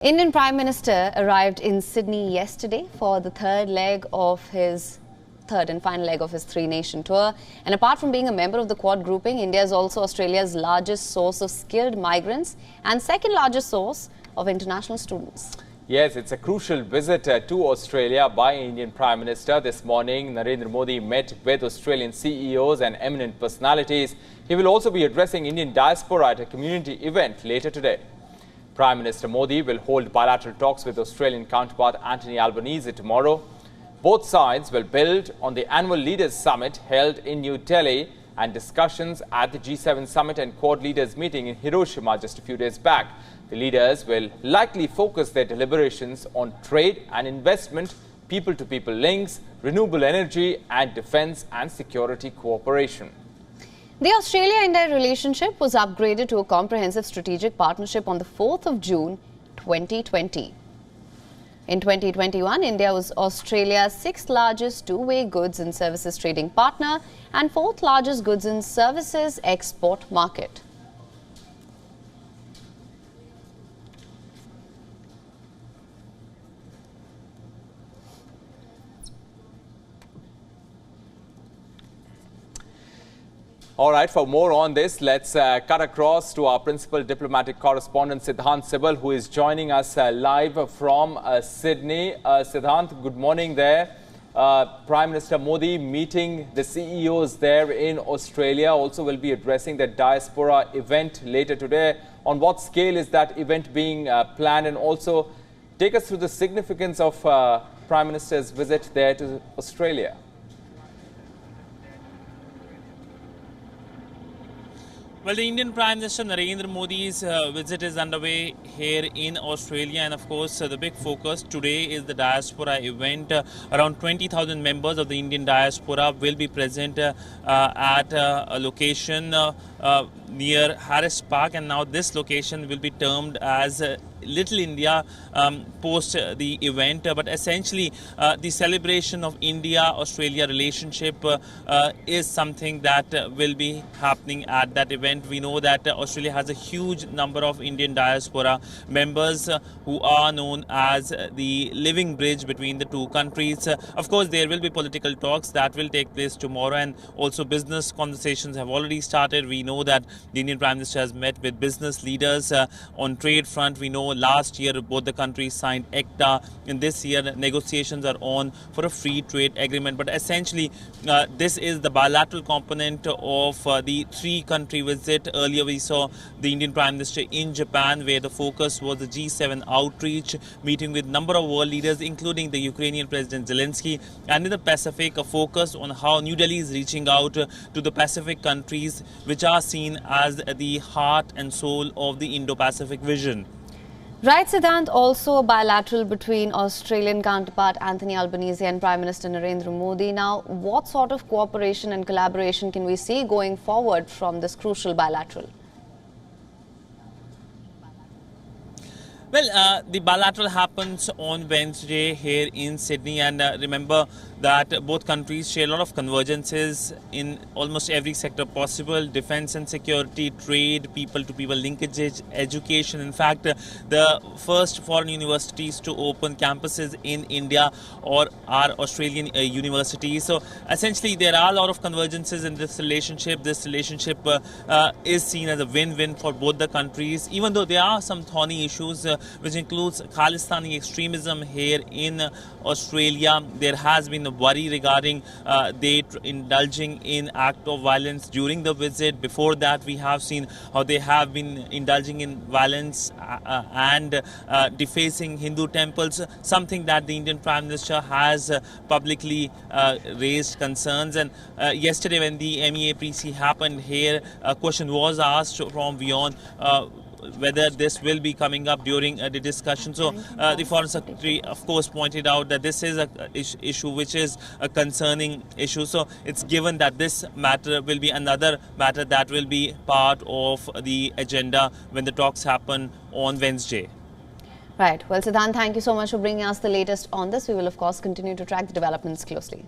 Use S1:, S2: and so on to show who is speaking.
S1: Indian Prime Minister arrived in Sydney yesterday for the third and final leg of his three-nation tour. And apart from being a member of the Quad grouping, India is also Australia's largest source of skilled migrants and second largest source of international students.
S2: Yes, it's a crucial visit to Australia by Indian Prime Minister. This morning, Narendra Modi met with Australian CEOs and eminent personalities. He will also be addressing Indian diaspora at a community event later today. Prime Minister Modi will hold bilateral talks with Australian counterpart Anthony Albanese tomorrow. Both sides will build on the annual Leaders Summit held in New Delhi and discussions at the G7 Summit and Quad Leaders meeting in Hiroshima just a few days back. The leaders will likely focus their deliberations on trade and investment, people-to-people links, renewable energy and defence and security cooperation.
S1: The Australia-India relationship was upgraded to a comprehensive strategic partnership on the 4th of June 2020. In 2021, India was Australia's sixth largest two-way goods and services trading partner and fourth largest goods and services export market.
S2: All right, for more on this, let's cut across to our principal diplomatic correspondent, Siddhant Sibal, who is joining us live from Sydney. Siddhant, good morning there. Prime Minister Modi meeting the CEOs there in Australia, also will be addressing the diaspora event later today. On what scale is that event being planned? And also take us through the significance of Prime Minister's visit there to Australia.
S3: Well, the Indian Prime Minister Narendra Modi's visit is underway here in Australia, and of course the big focus today is the diaspora event. Around 20,000 members of the Indian diaspora will be present at a location near Harris Park, and now this location will be termed as Little India post the event, but essentially the celebration of India-Australia relationship is something that will be happening at that event. We know that Australia has a huge number of Indian diaspora members who are known as the living bridge between the two countries. Of course, there will be political talks that will take place tomorrow, and also business conversations have already started. We know that the Indian Prime Minister has met with business leaders on trade front. We know last year both the countries signed ACTA, and this year negotiations are on for a free trade agreement. But essentially this is the bilateral component of the three-country visit. Earlier we saw the Indian Prime Minister in Japan, where the focus was the G7 outreach, meeting with a number of world leaders, including the Ukrainian President Zelensky, and in the Pacific, a focus on how New Delhi is reaching out to the Pacific countries, which are seen as the heart and soul of the Indo-Pacific vision.
S1: Right, Siddhant, also a bilateral between Australian counterpart Anthony Albanese and Prime Minister Narendra Modi. Now, what sort of cooperation and collaboration can we see going forward from this crucial bilateral?
S3: Well, the bilateral happens on Wednesday here in Sydney, and remember that both countries share a lot of convergences in almost every sector possible: defense and security, trade, people-to-people linkages, education. In fact, the first foreign universities to open campuses in India are Australian universities. So essentially, there are a lot of convergences in this relationship. This relationship is seen as a win-win for both the countries, even though there are some thorny issues which includes Khalistani extremism here in Australia. There has been a worry regarding they indulging in act of violence during the visit. Before that, we have seen how they have been indulging in violence and defacing Hindu temples, something that the Indian Prime Minister has publicly raised concerns. And yesterday when the MEA pre-C happened here, a question was asked from WION whether this will be coming up during the discussion. So the Foreign Secretary, of course, pointed out that this is an issue which is a concerning issue. So it's given that this matter will be another matter that will be part of the agenda when the talks happen on Wednesday.
S1: Right. Well, Siddhant, thank you so much for bringing us the latest on this. We will, of course, continue to track the developments closely.